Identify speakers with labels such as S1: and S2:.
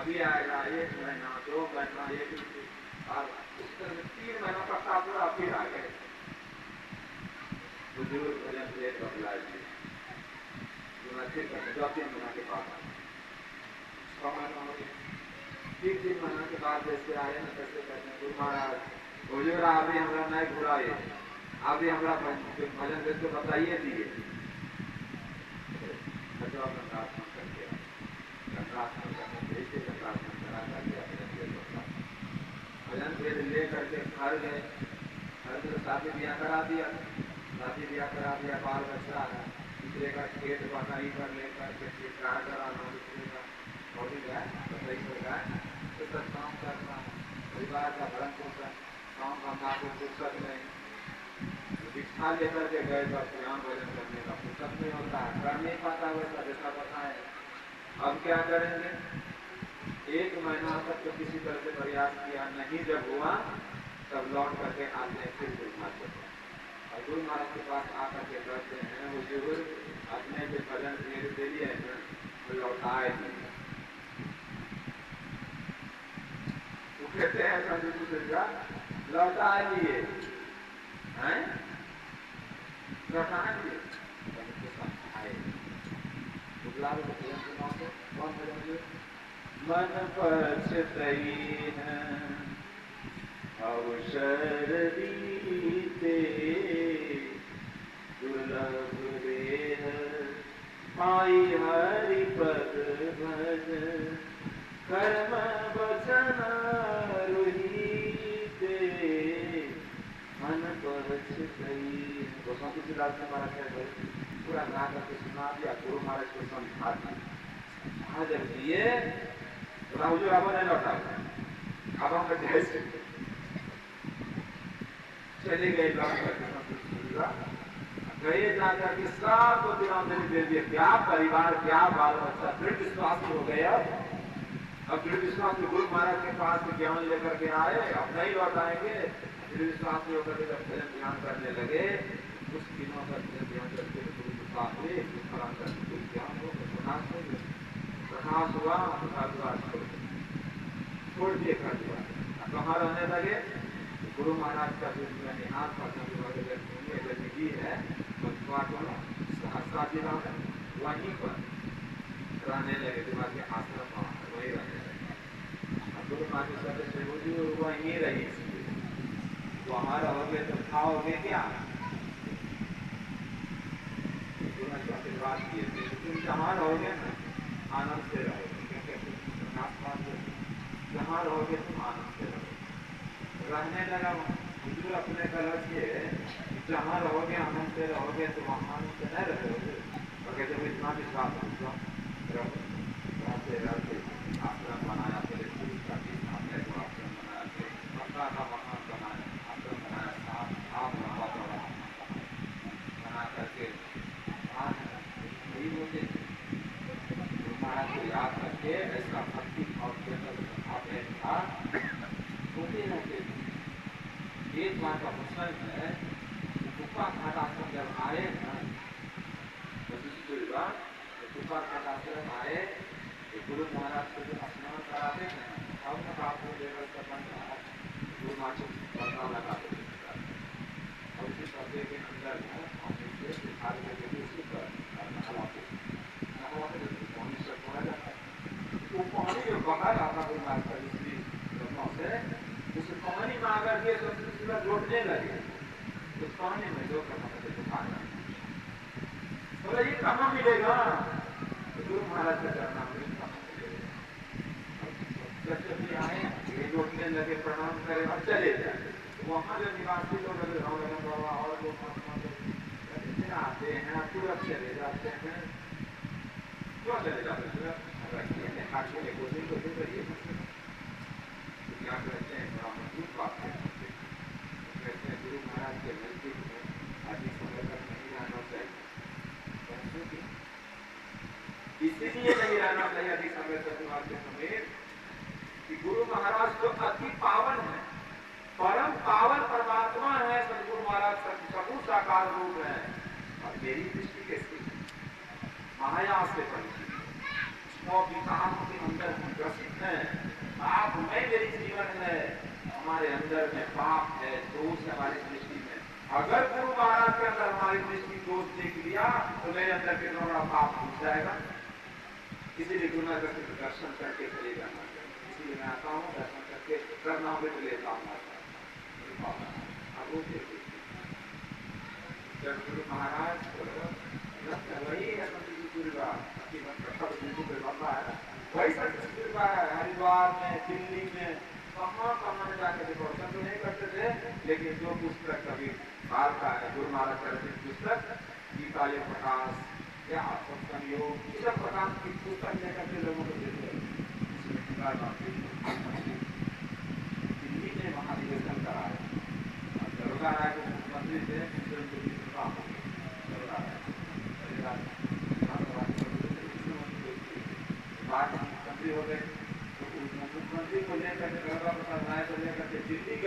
S1: अभी आएगा 1 महीना 2 महीना 1 और उस तरह 3 महीना का पूरा फिर आ गए बुजुर्ग भजन से बदला जी फिर 2-3 महीना के बाद 6 महीना हो गया फिर 3 महीना के बाद जैसे आए ना कैसे कहते हैं गुरु महाराज बुजुर्ग अभी हमारा नहीं घुराए अभी हमारा भजन करके बताइए दिए गंगास्नान करके गंगास्नान करने से गंगास्नान करा करके भजन भेद ले करके घर गए घर में शादी ब्याह करा दिया बाल बच्चा है दूसरे का खेत बटाई पर लेकर के करा दूसरे का छोड़ी गया बताई कर गया तो सब काम करना परिवार का भरण पोषण काम धंधा को फुर्सत नहीं दीक्षा लेकर के गए तो ज्ञान भजन करने का फुर्सत नहीं होता है कर नहीं पाता वैसा जैसा बताए अब क्या करेंगे 1 महीना तक तो किसी तरह से प्रयास किया नहीं जब हुआ तब लौट करके आते हैं फिर गुरु महाराज और गुरु महाराज के पास आकर के कहते हैं वो बुजुर्ग अपने जो भजन दे दिए हैं वो लौटाए नहीं वो कहते हैं लौटाए लिए हैं लौटाए लिए कौन भजन मन पछतई है अवसर दीते दुर्लभ देह पाई हरि पद भज कर्म वचन रोहिते मन पछतई गोस्वामी तुलसीदास ने हमारा क्या पूरा गा करके सुना दिया गुरु महाराज को समझा दिया जब दिए राहु जो अब नहीं लौटा अब हम जैसे चले गए गए जाकर के सबको तिरंदरी दे दिए क्या परिवार क्या बाल बच्चा दृढ़ विश्वास हो गया अब दृढ़ विश्वास गुरु महाराज के पास ज्ञान लेकर के आए अब नहीं लौट आएंगे दृढ़ विश्वास होकर के जब भजन ध्यान करने लगे कुछ दिनों का ध्यान करके गुरु के पास हुए ज्ञान हो प्रकाश हुआ छोड़ दिए कर दिया कहाँ रहने लगे गुरु महाराज का जो निहार जिंदगी है सहस्ता जिला में वहीं पर रहने लगे दिमाग के आश्रम वही रहने लगे गुरु महाराज से वहीं रही वहां रहोगे तो खाओगे क्या आशीर्वाद किए थे तुम जहाँ रहोगे ना आनंद से रहोगे जहाँ रहोगे तुम आनंद से रहोगे रहने लगा बुजुर्ग अपने कलर के जहाँ रहोगे आनंद से रहोगे तो वहाँ आनंद से नहीं रहोगे और जब इतना विश्वास होगा रहते रहते आश्रम बनाया फिर आश्रम बनाया फिर मक्का का मकान बनाया आश्रम बनाया आप बना करके महाराज को याद करके ऐसा भक्ति भाव आपने था होते रहते एक बार का प्रसंग है गुफा घाट आश्रम जब आए ना गुफा घाट आश्रम आए गुरु महाराज को जो स्नान कराते हैं अब तक आपको लेकर बन रहा गुरु महाराज को पर्दा लगा देते और उसी पर्दे के अंदर वो पानी जो बाहर आता गुरु महाराज का से उस पानी में अगर ये सूरज लौटने लगे उस पानी में जो करना बोले ये कहाँ मिलेगा तो गुरु महाराज का चरणा में कहाँ मिलेगा जब भी आए ये लौटने लगे प्रणाम करे और चले जाए वहाँ जो निवासी लोग बाबा और लोग आते हैं तुरंत चले जाते हैं क्यों चले जाते हैं कोशिश करिए क्या कहते हैं बड़ा मजबूत बात है कहते हैं गुरु महाराज के नजदीक में अधिक समय तक नहीं रहना चाहिए इसीलिए नहीं रहना चाहिए अधिक समय तक के समेत कि गुरु महाराज तो अति पावन है परम पावन परमात्मा है सदगुरु महाराज सगुण साकार साकार रूप है। और मेरी दृष्टि कैसी माया से पड़ी विकास के अंदर ग्रसित है। पाप में मेरी जीवन है, हमारे अंदर में पाप है, दोष है हमारी दृष्टि में। अगर गुरु महाराज के अंदर हमारी दृष्टि दोष देख लिया तो मेरे अंदर कितना बड़ा पाप घुस जाएगा। इसीलिए गुरु महाराज के दर्शन करके चले जाना, इसीलिए मैं आता हूँ दर्शन करके करना भी लेता हूँ। जब गुरु महाराज वही है वही कृपा है। हरिद्वार में, दिल्ली में, कहाँ जाके दर्शन तो नहीं करते थे, लेकिन जो पुस्तक कभी बाल का है गुरु महाराज का रचित पुस्तक गीता योग प्रकाश या सत्संग योग, इस प्रकार की पुस्तक लेकर के लोगों को देते दिल्ली में महाधिवेशन कराया। दरोगा राय के मुख्यमंत्री थे, मुख्यमंत्री हो गए तो मुख्यमंत्री को लेकर प्रसाद राय को लेकर दिल्ली